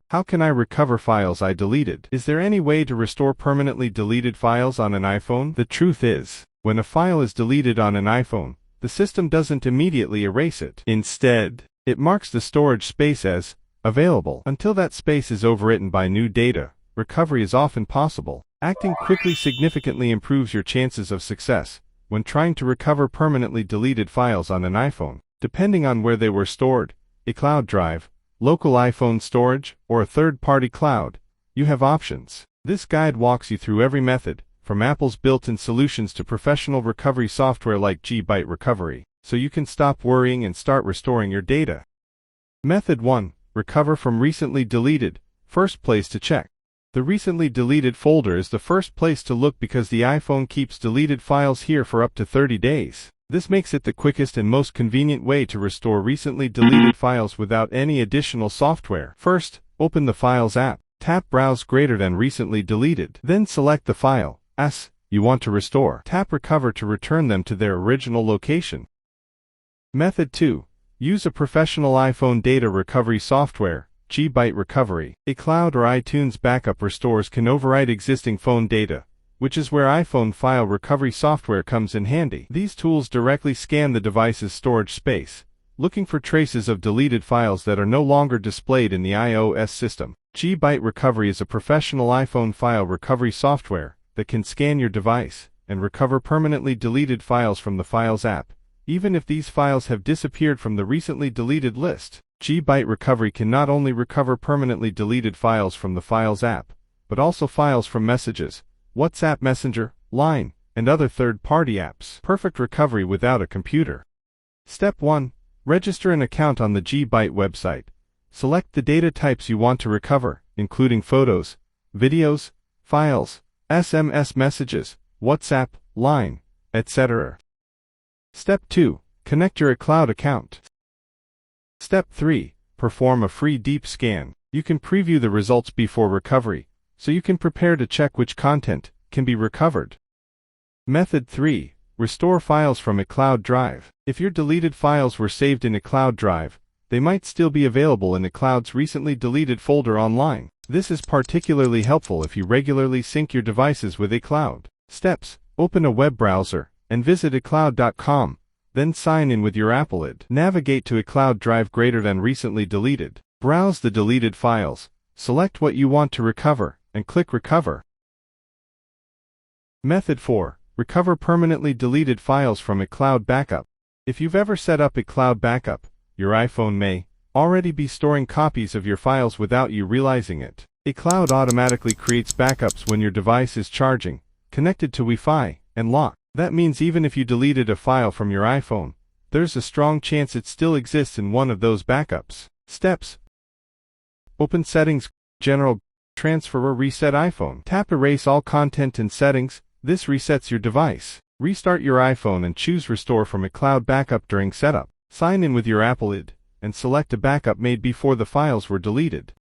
How can I recover files I deleted? Is there any way to restore permanently deleted files on an iPhone? The truth is, when a file is deleted on an iPhone, the system doesn't immediately erase it. Instead, it marks the storage space as available. Until that space is overwritten by new data, recovery is often possible. Acting quickly significantly improves your chances of success when trying to recover permanently deleted files on an iPhone. Depending on where they were stored, a cloud drive, local iPhone storage, or a third-party cloud, you have options. This guide walks you through every method, from Apple's built-in solutions to professional recovery software like Gbyte Recovery, so you can stop worrying and start restoring your data. Method 1. Recover from recently deleted. First place to check. The recently deleted folder is the first place to look because the iPhone keeps deleted files here for up to 30 days. This makes it the quickest and most convenient way to restore recently deleted files without any additional software. First, open the Files app. Tap Browse greater than recently deleted. Then select the file you want to restore. Tap Recover to return them to their original location. Method 2. Use a professional iPhone data recovery software, Gbyte Recovery. iCloud or iTunes backup restores can overwrite existing phone data, which is where iPhone file recovery software comes in handy. These tools directly scan the device's storage space, looking for traces of deleted files that are no longer displayed in the iOS system. Gbyte Recovery is a professional iPhone file recovery software that can scan your device and recover permanently deleted files from the Files app, even if these files have disappeared from the recently deleted list. Gbyte Recovery can not only recover permanently deleted files from the Files app, but also files from Messages, WhatsApp Messenger, Line, and other third-party apps. Perfect recovery without a computer. Step 1. Register an account on the Gbyte website. Select the data types you want to recover, including photos, videos, files, SMS messages, WhatsApp, Line, etc. Step 2. Connect your iCloud account. Step 3. Perform a free deep scan. You can preview the results before recovery, so you can prepare to check which content can be recovered. Method 3. Restore files from a cloud drive. If your deleted files were saved in a cloud drive, they might still be available in the cloud's recently deleted folder online. This is particularly helpful if you regularly sync your devices with iCloud. Steps. Open a web browser and visit iCloud.com. Then sign in with your Apple ID. Navigate to a cloud drive greater than recently deleted. Browse the deleted files. Select what you want to recover, and click Recover. Method 4. Recover permanently deleted files from a cloud backup. If you've ever set up a cloud backup, your iPhone may already be storing copies of your files without you realizing it. iCloud automatically creates backups when your device is charging, connected to Wi-Fi, and locked. That means even if you deleted a file from your iPhone, there's a strong chance it still exists in one of those backups. Steps. Open Settings, General, Transfer or Reset iPhone. Tap Erase all content and settings. This resets your device. Restart your iPhone and choose Restore from a cloud backup during setup. Sign in with your Apple ID and select a backup made before the files were deleted.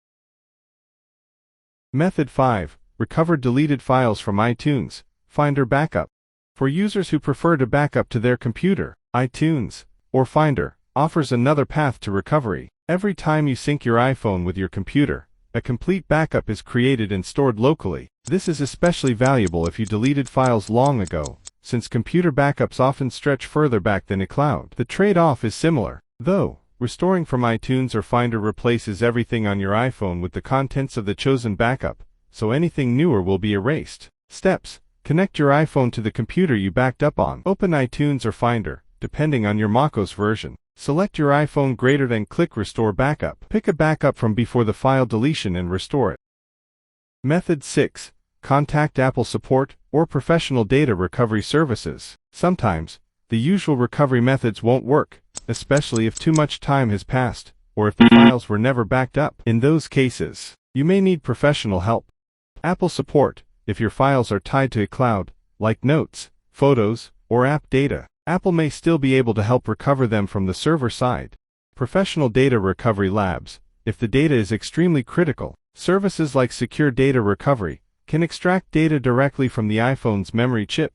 Method 5. Recover deleted files from iTunes, Finder Backup. For users who prefer to back up to their computer, iTunes, or Finder, offers another path to recovery. Every time you sync your iPhone with your computer, a complete backup is created and stored locally. This is especially valuable if you deleted files long ago, since computer backups often stretch further back than iCloud. The trade-off is similar, though. Restoring from iTunes or Finder replaces everything on your iPhone with the contents of the chosen backup, so anything newer will be erased. Steps. Connect your iPhone to the computer you backed up on. Open iTunes or Finder, depending on your macOS version. Select your iPhone greater than click Restore Backup. Pick a backup from before the file deletion and restore it. Method 6. Contact Apple support or professional data recovery services. Sometimes, the usual recovery methods won't work, especially if too much time has passed, or if the files were never backed up. In those cases, you may need professional help. Apple support, if your files are tied to a cloud, like notes, photos, or app data, Apple may still be able to help recover them from the server side. Professional data recovery labs, if the data is extremely critical, services like Secure Data Recovery can extract data directly from the iPhone's memory chip.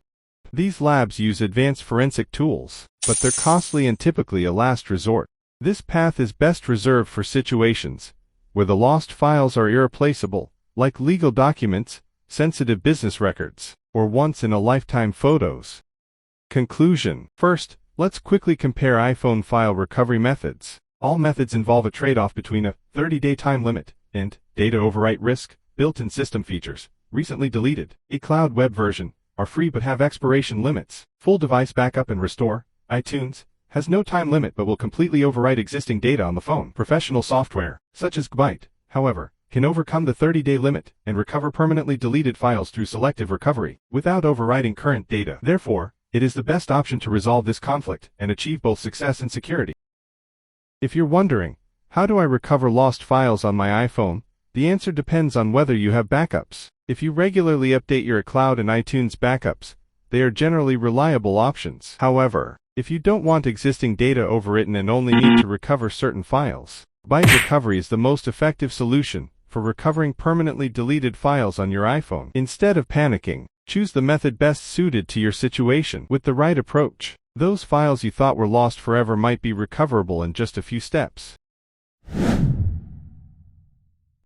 These labs use advanced forensic tools, but they're costly and typically a last resort. This path is best reserved for situations where the lost files are irreplaceable, like legal documents, sensitive business records, or once-in-a-lifetime photos. Conclusion. First, let's quickly compare iPhone file recovery methods. All methods involve a trade-off between a 30-day time limit and data overwrite risk. Built-in system features, recently deleted, iCloud web version, are free but have expiration limits. Full device backup and restore, iTunes, has no time limit but will completely overwrite existing data on the phone. Professional software, such as Gbyte, however, can overcome the 30-day limit and recover permanently deleted files through selective recovery, without overwriting current data. Therefore, it is the best option to resolve this conflict and achieve both success and security. If you're wondering, how do I recover lost files on my iPhone? The answer depends on whether you have backups. If you regularly update your iCloud and iTunes backups, they are generally reliable options. However, if you don't want existing data overwritten and only need to recover certain files, Gbyte Recovery is the most effective solution for recovering permanently deleted files on your iPhone. Instead of panicking, choose the method best suited to your situation. With the right approach, those files you thought were lost forever might be recoverable in just a few steps.